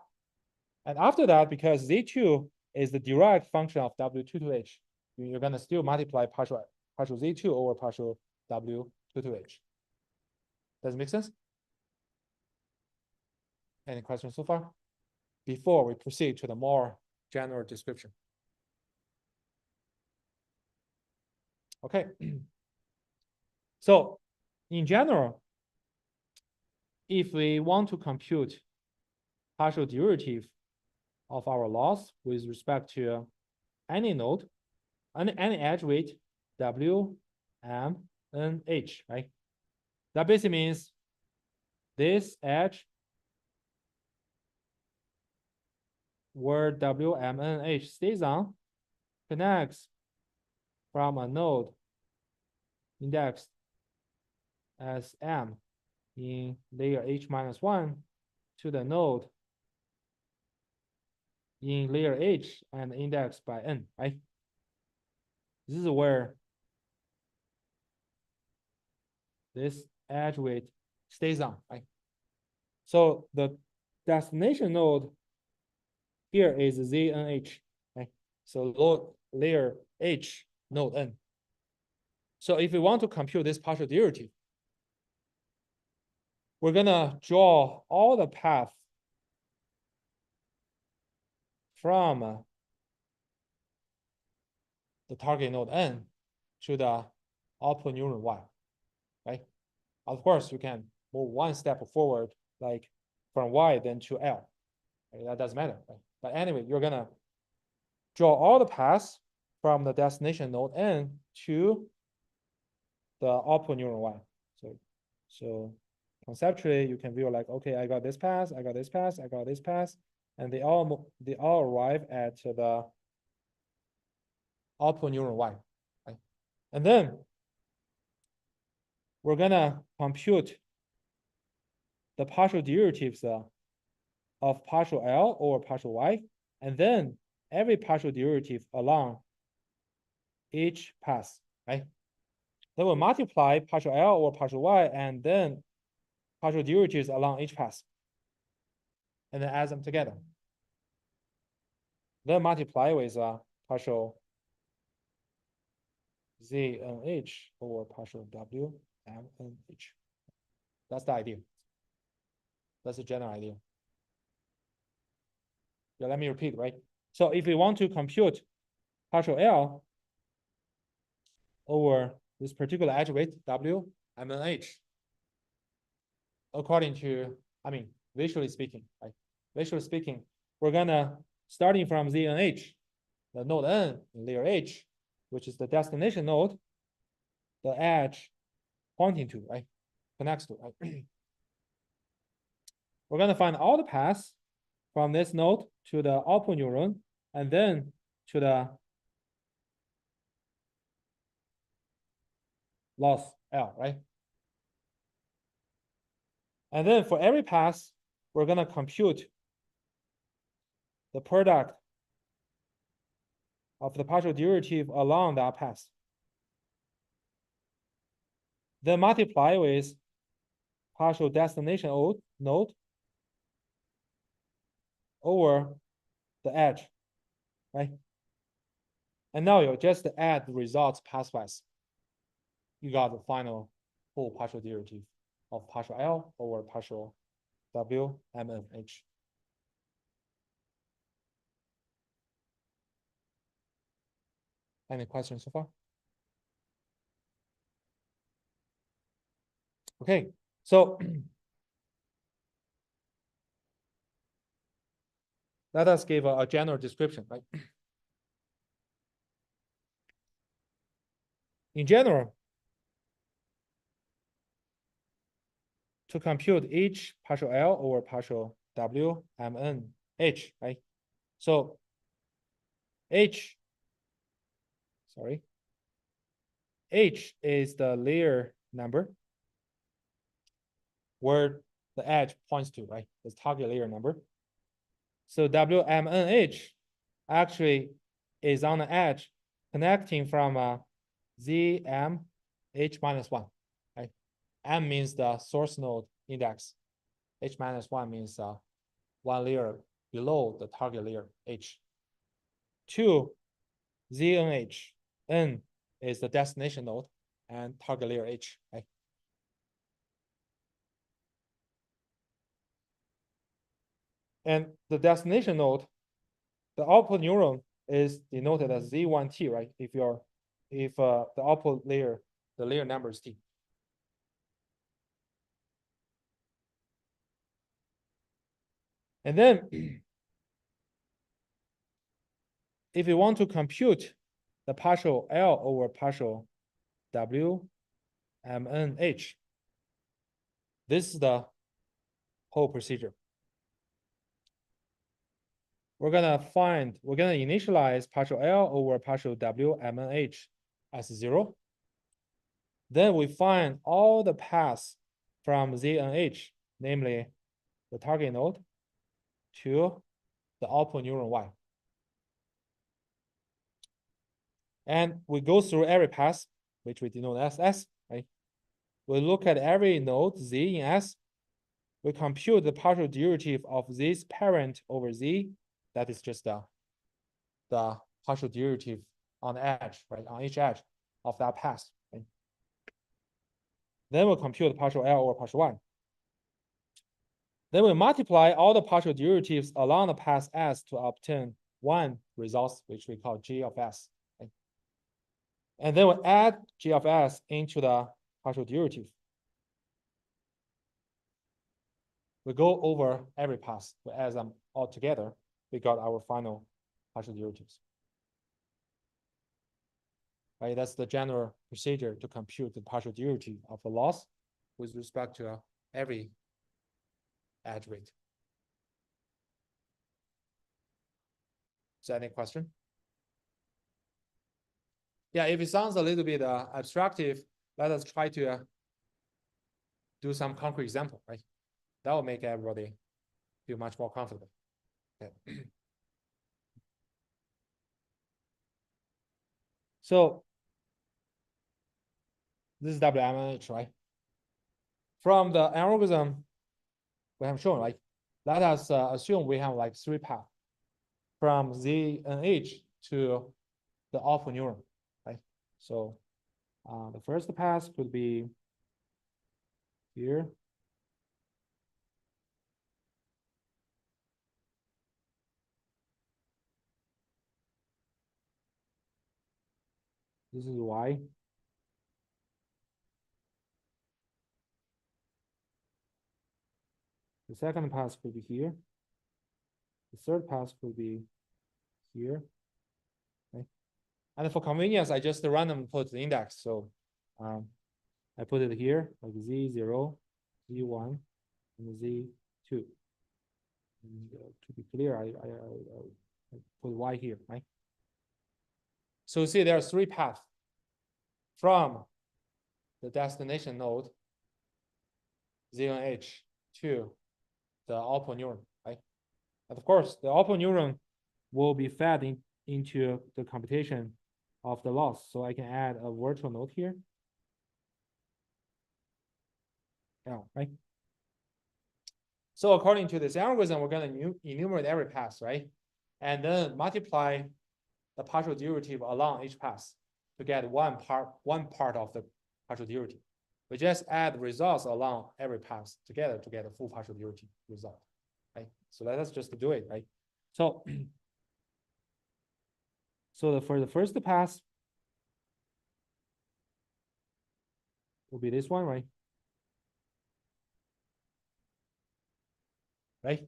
And after that, because Z2 is the direct function of W22H, you're gonna still multiply partial Z2 over partial W22H. Does it make sense? Any questions so far? Before we proceed to the more general description. Okay. So in general, if we want to compute partial derivative of our loss with respect to any node, any edge weight W, M, N, H, right? That basically means this edge where WMNH stays on connects from a node indexed as M in layer H minus 1 to the node in layer H and indexed by N, right? This is where this edge weight stays on, right? So the destination node here is ZNH, right? So layer H node N. So if we want to compute this partial derivative, we're gonna draw all the path from the target node N to the output neuron Y, right? Of course, you can move one step forward, like from Y then to L. Right? That doesn't matter, right? But anyway, you're gonna draw all the paths from the destination node N to the output neuron Y. So conceptually, you can view like, okay, I got this path, I got this path, I got this path, and they all arrive at the output neuron Y, right? And then we're gonna compute the partial derivatives of partial L over partial Y, and then every partial derivative along each path, right? Then we'll multiply partial L over partial Y, and then partial derivatives along each path, and then add them together. Then multiply with partial ZNH over partial WMNH. That's the idea. That's the general idea. Yeah, let me repeat, right? So if we want to compute partial L over this particular edge weight WMNH, according to, visually speaking, right? Visually speaking, we're gonna, starting from ZNH, the node N in layer H, which is the destination node, the edge pointing to, right? Connects to, right? We're gonna find all the paths from this node to the output neuron, and then to the loss L, right? And then for every path, we're gonna compute the product of the partial derivative along that path. Then multiply with partial destination node over the edge, right? And now you just add the results pathwise. You got the final full partial derivative of partial L over partial WMNH. Any questions so far? Okay, so let us give a general description, right? In general, to compute each partial L over partial WMNH, right? So H is the layer number where the edge points to, right? The target layer number. So WMNH actually is on the edge connecting from ZM H minus 1, right? M means the source node index. H minus 1 means one layer below the target layer H. To ZNH, N is the destination node and target layer H, right? And the destination node, the output neuron is denoted as Z1T, right? If the output layer, the layer number is T. And then if you want to compute the partial L over partial WMNH, this is the whole procedure. we're gonna initialize partial L over partial W M and H as 0. Then we find all the paths from Z and H, namely the target node to the output neuron Y. And we go through every path, which we denote as S, right? We look at every node Z in S. We compute the partial derivative of this parent over Z. That is just the partial derivative on the edge, right? On each edge of that path. Right? Then we compute partial L over partial Y. Then we multiply all the partial derivatives along the path S to obtain one result, which we call G of S. Right? And then we add G of S into the partial derivative. We go over every path, we add them all together, we got our final partial derivatives. Right, that's the general procedure to compute the partial derivative of the loss with respect to every edge weight. Is there any question? Yeah, if it sounds a little bit abstractive, let us try to do some concrete example, right? That will make everybody feel much more comfortable. Okay. So this is WMNH, right? From the algorithm we have shown, right? Let us assume we have like 3 paths from Z and H to the output neuron, right? So the first pass could be here. This is Y. The second pass could be here. The third pass could be here. Okay. And for convenience, I just randomly put the index. So I put it here, like Z0, Z1, and Z2. And, to be clear, I put Y here, right? So see, there are 3 paths from the destination node, Z1H, to the output neuron, right? And of course, the output neuron will be fed into the computation of the loss. So I can add a virtual node here. L, right? So according to this algorithm, we're going to enumerate every path, right? And then multiply the partial derivative along each path to get one part of the partial derivative. We just add results along every path together to get a full partial derivative result, right? So let us just do it, right? So, for the first pass will be this one, right? Right?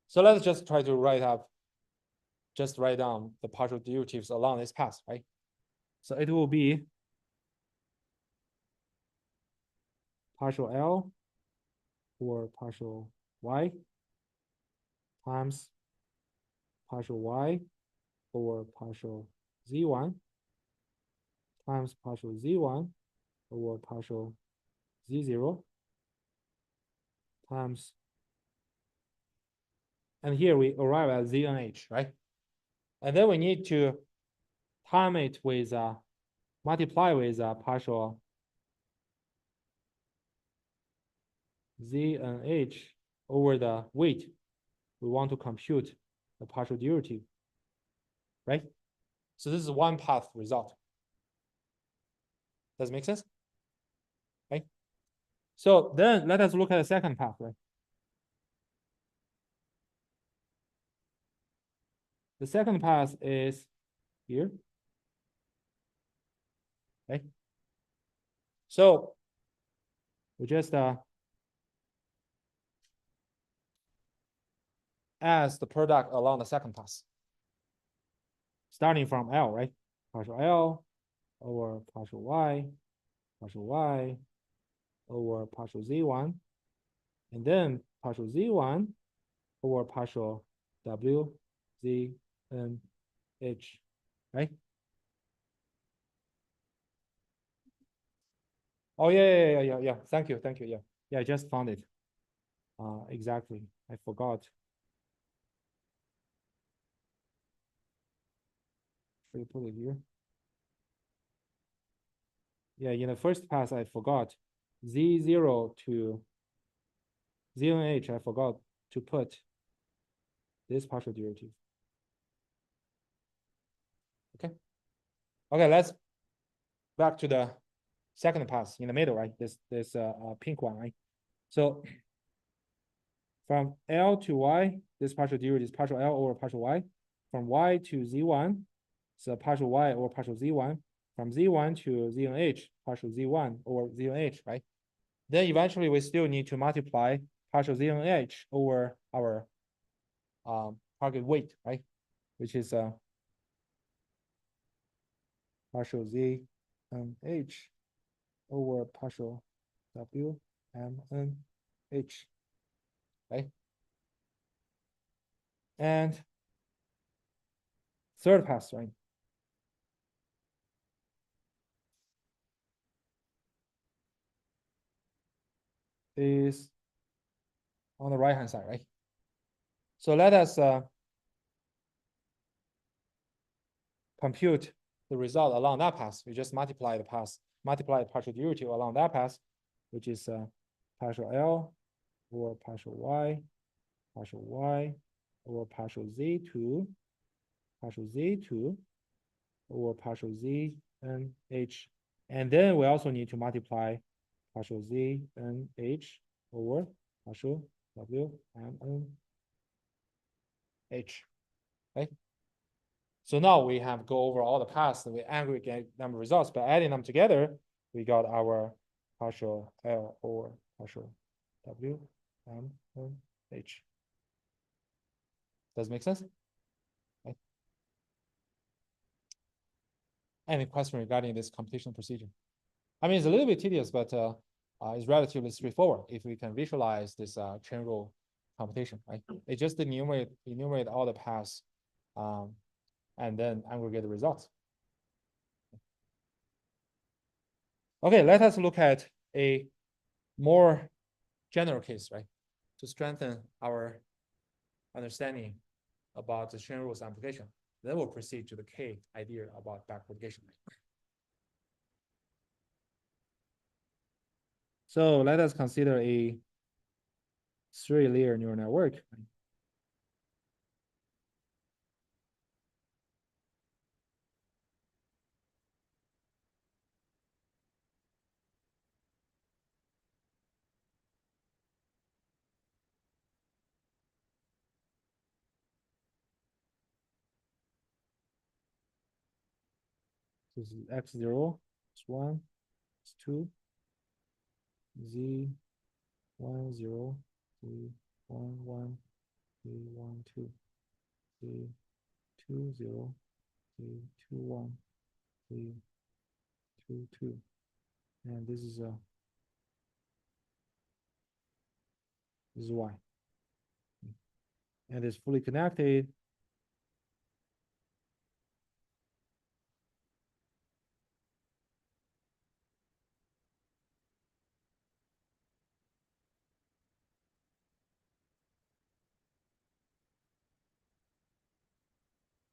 So let's just try to write down the partial derivatives along this path, right? So it will be partial L or partial Y times partial Y over partial Z1 times partial Z1 over partial Z0 times, and here we arrive at Z and H, right? And then we need to time it with multiply with partial Z and H over the weight we want to compute the partial derivative, right? So this is one path result. Does it make sense? Right? So then let us look at the second path, right? The second path is here, right? So we just as the product along the second path, starting from L, right? Partial L over partial Y over partial Z1, and then partial Z1 over partial W Z, N, H, right? Oh, yeah. Thank you. Yeah, I just found it. Exactly. I forgot. Should we put it here? Yeah, in the first pass, I forgot Z0 to ZNH. I forgot to put this partial derivative. Okay, let's back to the second pass in the middle, right? This pink one, right? So from L to Y, this partial derivative is partial L over partial Y. From Y to Z1, it's a partial Y over partial Z1. From Z1 to ZNH, partial Z1 over ZNH, right? Then eventually we still need to multiply partial ZNH over our target weight, right? Which is partial Z and H over partial W M N H, right? And third pass, right? Is on the right-hand side, right? So let us compute the result along that path. We just multiply the path, multiply the partial derivative along that path, which is partial L or partial Y or partial Z2 or partial Z and H. And then we also need to multiply partial Z and H over partial W and N H, right? So now we have go over all the paths and we aggregate number of results. By adding them together, we got our partial L or partial W M N H. Does it make sense? Okay. Any question regarding this computation procedure? I mean, it's a little bit tedious, but it's relatively straightforward if we can visualize this chain rule computation, right? It just enumerate all the paths and then aggregate the results. Okay, let us look at a more general case, right? To strengthen our understanding about the chain rules application. Then we'll proceed to the K idea about backwardation. So let us consider a 3-layer neural network. This is x0, x1, x2, z10, z11, z12, z20, z21, z22, and this is y, and it's fully connected.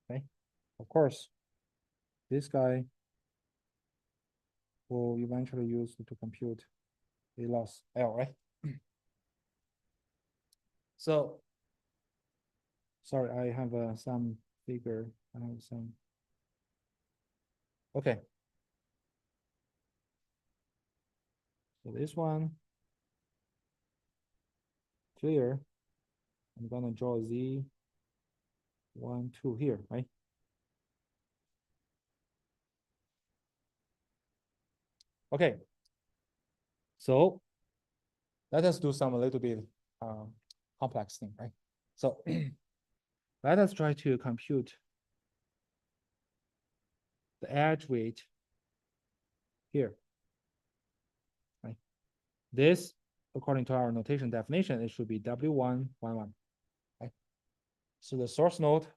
Okay, of course, this guy will eventually use to compute a loss L, right? So, sorry, I have some figure. I have some. Okay. So this one clear. I'm gonna draw Z 1, 2 here, right? Okay. So let us do some a little bit complex thing, right? So let us try to compute the edge weight here, right? This, according to our notation definition, it should be W1, 1, 1, right? So the source node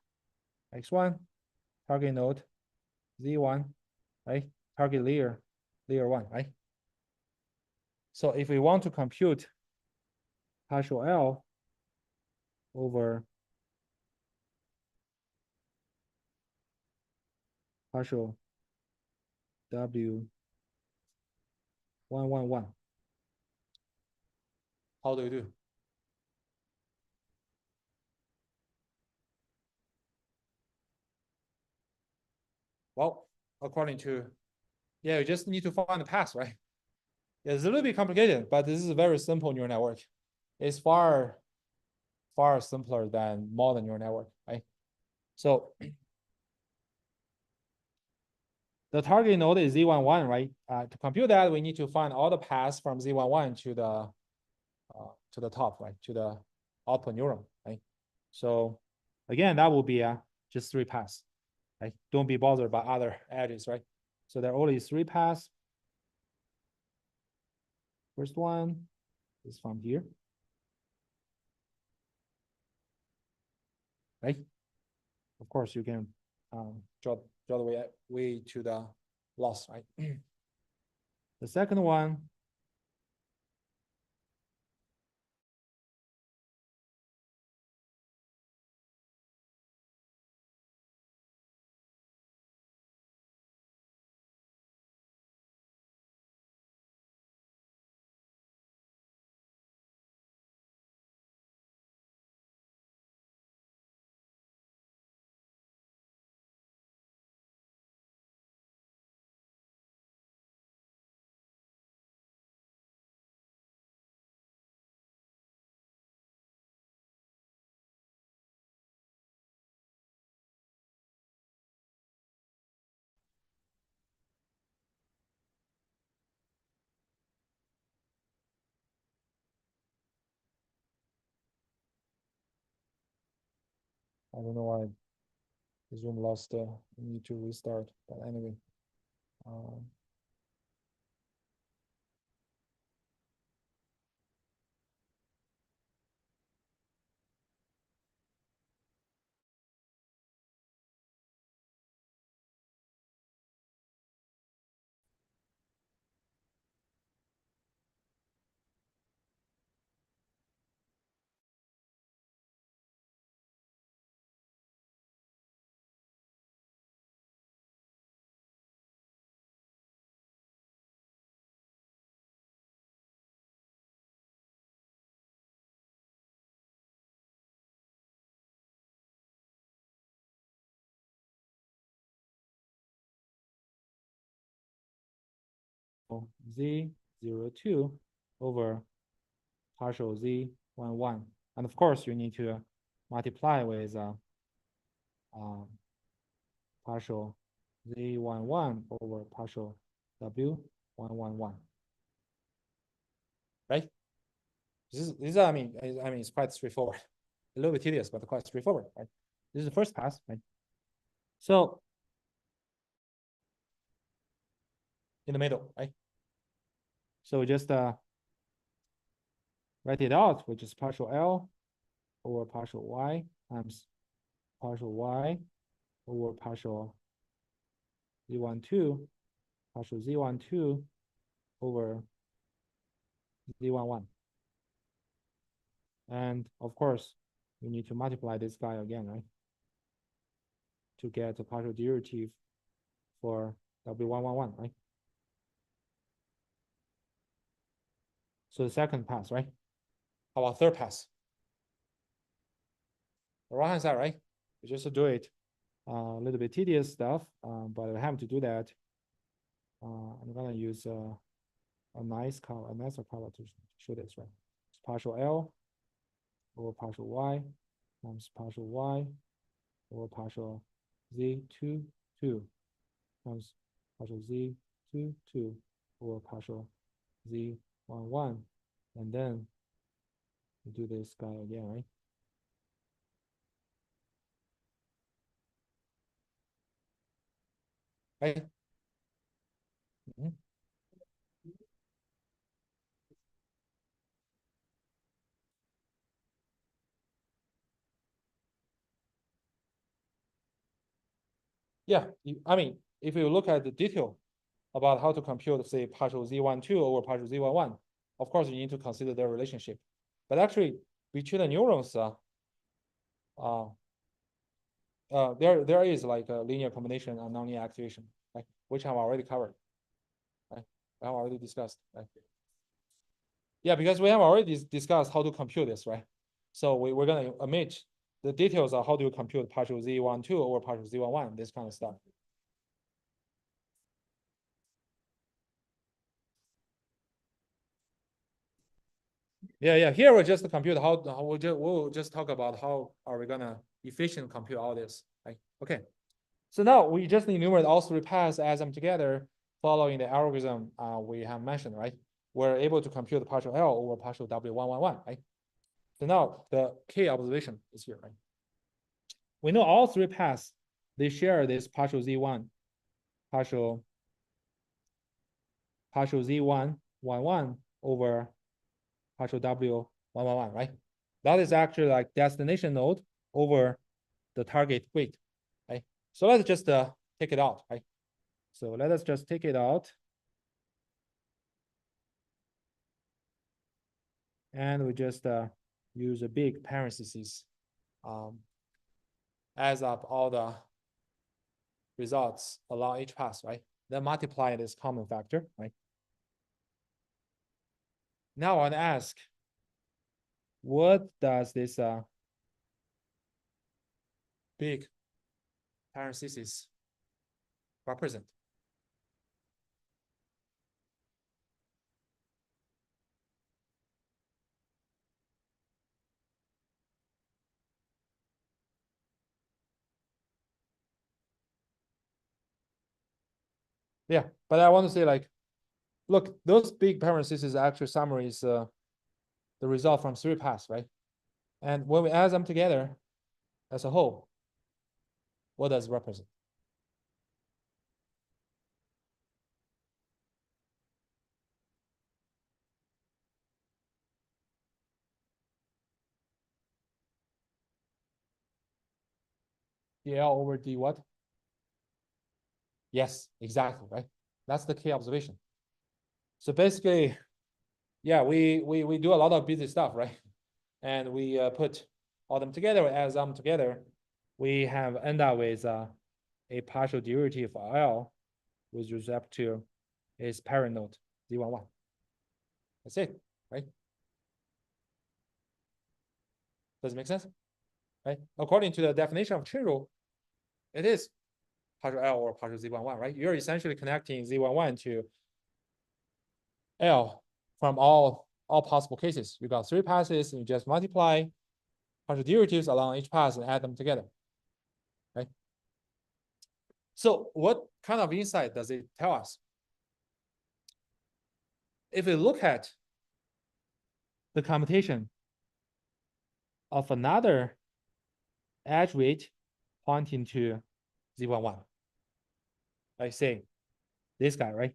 X1, target node, Z1, right? Target layer 1, right? So if we want to compute partial L over partial W111, how do you do? Well, according to, yeah, you just need to find the path, right? It's a little bit complicated, but this is a very simple neural network. It's far simpler than modern neural network, right? So the target node is Z11, right? To compute that, we need to find all the paths from Z11 to the top, right? To the output neuron, right? So again, that will be just 3 paths, right? Don't be bothered by other edges, right? So there are only 3 paths. First one is from here, right? Of course, you can draw the way to the loss, right? The second one I don't know why Zoom lost. Need to restart. But anyway, um, Z02 over partial Z11, and of course you need to multiply with partial Z11 over partial W111, right? This is I mean it's quite straightforward. A little bit tedious, but quite straightforward, right? This is the first pass, right? So in the middle, right? So just write it out, which is partial L over partial Y times partial Y over partial Z12, partial Z12 over Z11. And of course, you need to multiply this guy again, right? To get a partial derivative for W111, right? So the second pass, right? How about third pass? The right hand side, right? We just do it a little bit tedious stuff, but I have to do that. I'm gonna use a nicer color to show this, right? It's partial L over partial Y times partial Y over partial Z22 times partial Z22 over partial Z11, and then we do this guy again, right? Right? Mm-hmm. Yeah, I mean, if you look at the detail about how to compute, say, partial Z12 over partial Z11, of course, you need to consider their relationship. But actually, between the neurons, there is like a linear combination and nonlinear activation, right? Which I've already covered, right? I've already discussed, right? Yeah, because we have already discussed how to compute this, right? So we're gonna omit the details of how do you compute partial Z12 over partial Z11, this kind of stuff. Yeah. Here we'll just compute how we'll just talk about how are we gonna efficiently compute all this, right? Okay. So now we just enumerate all three paths, add them together, following the algorithm we have mentioned, right? We're able to compute the partial L over partial W111, right? So now the key observation is here, right? We know all three paths, they share this partial Z1, partial Z111 over partial W111, right? That is actually like destination node over the target weight, right? So let's just take it out, right? So let us just take it out. And we just use a big parentheses, adds up all the results along each path, right? Then multiply this common factor, right? Now I want to ask, what does this big parentheses represent? Yeah, but I want to say like, look, those big parentheses actually summarize the result from three paths, right? And when we add them together as a whole, what does it represent? DL over D what? Yes, exactly, right? That's the key observation. So basically, yeah, we do a lot of busy stuff, right? And we put all them together, add them together. We have end up with a partial derivative of L with respect to its parent node Z11. That's it, right? Does it make sense? Right? According to the definition of chain rule, it is partial L or partial Z11, right? You're essentially connecting Z11 to L from all possible cases. You got three passes, and you just multiply partial derivatives along each pass and add them together, right? So what kind of insight does it tell us? If we look at the computation of another edge weight pointing to Z11, like say this guy, right?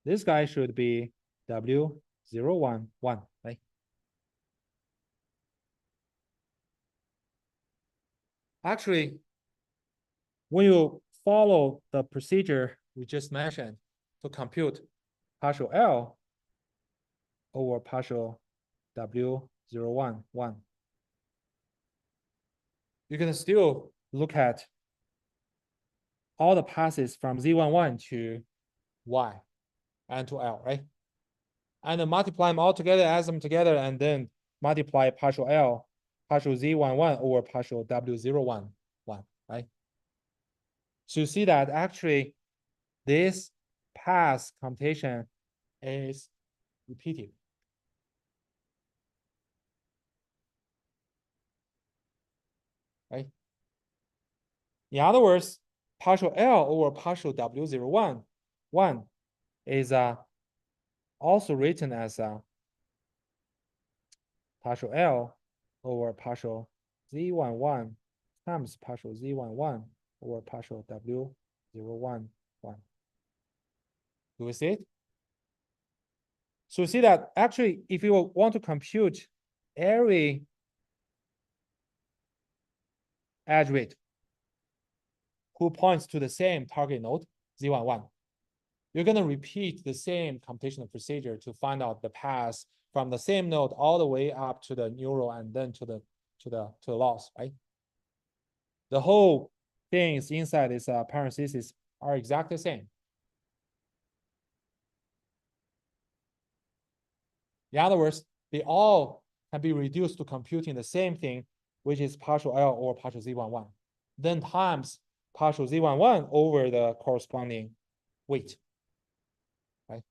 This guy should be W011, right? Actually, when you follow the procedure we just mentioned to compute partial L over partial W011, you can still look at all the passes from Z11 to Y and to L, right? And then multiply them all together, add them together, and then multiply partial L, partial Z11 over partial W011, right? So you see that actually this path computation is repeated. Right? In other words, partial L over partial W011 is also written as partial L over partial Z11 times partial Z11 over partial W011. Do we see it? So you see that actually, if you want to compute every edge weight, who points to the same target node, Z11. You're going to repeat the same computational procedure to find out the path from the same node all the way up to the neural and then to the loss, right? The whole things inside this parenthesis are exactly the same. In other words, they all can be reduced to computing the same thing, which is partial L or partial Z11, then times partial Z11 over the corresponding weight, right?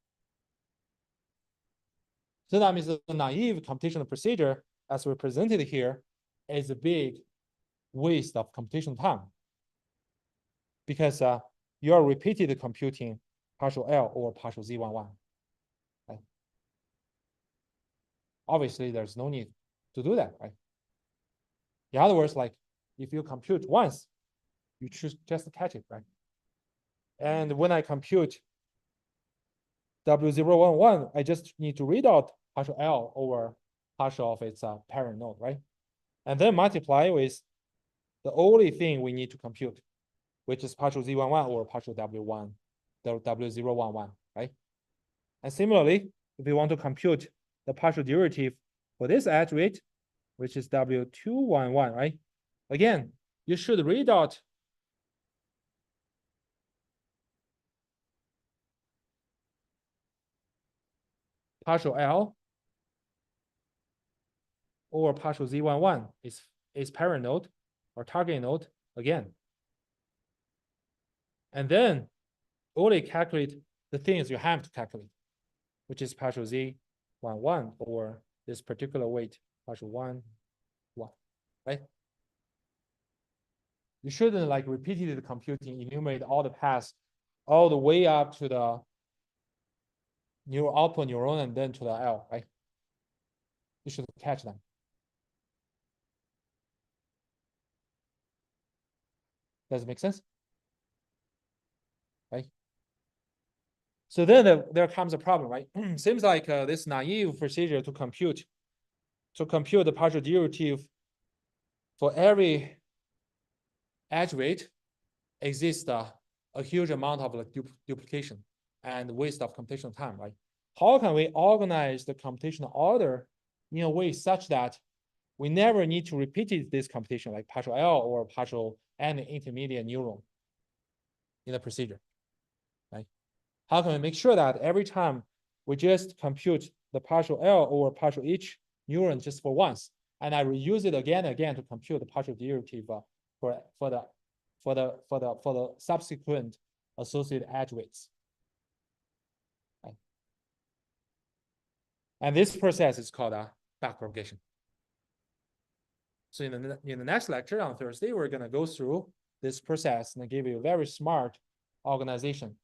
So that means the naive computational procedure, as represented here, is a big waste of computation time because you are repeatedly computing partial L or partial Z11. Right? Obviously, there's no need to do that, right? In other words, like if you compute once, you choose just catch it, right? And when I compute W011, I just need to read out partial L over partial of its parent node, right? And then multiply with the only thing we need to compute, which is partial Z11 or partial W1, the W011, right? And similarly, if you want to compute the partial derivative for this edge weight, which is W211, right? Again, you should read out partial L or partial Z11 is parent node or target node again. And then only calculate the things you have to calculate, which is partial Z11 or this particular weight, partial 1, right? You shouldn't like repeatedly computing, enumerate all the paths all the way up to the neural output neuron and then to the L, right? You should catch them. Does it make sense? Right? So then there comes a problem, right? Seems like this naive procedure to compute the partial derivative for every edge weight exists a huge amount of like duplication and waste of computational time, right? How can we organize the computational order in a way such that we never need to repeat this computation like partial L or partial N intermediate neuron in the procedure, right? How can we make sure that every time we just compute the partial L or partial H neuron just for once, and I reuse it again and again to compute the partial derivative for the subsequent associated edge weights. Right? And this process is called backpropagation. So in the next lecture on Thursday, we're going to go through this process and give you a very smart organization,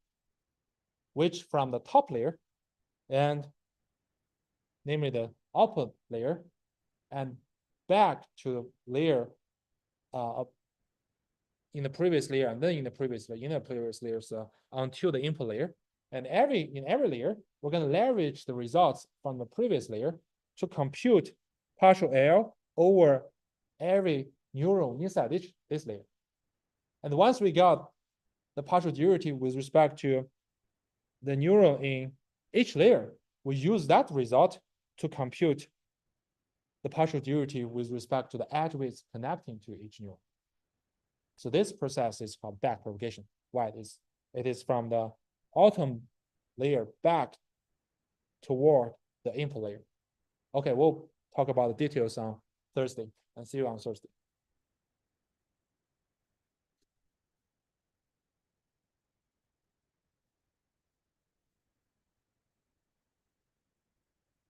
which from the top layer, and namely the output layer, and back to layer in the previous layer, and then in the previous layers until the input layer. And in every layer, we're going to leverage the results from the previous layer to compute partial L over every neuron inside this layer. And once we got the partial derivative with respect to the neuron in each layer, we use that result to compute the partial derivative with respect to the edge weights connecting to each neuron. So this process is called backpropagation. Why? It is from the output layer back toward the input layer. Okay, we'll talk about the details on Thursday and see you on Thursday.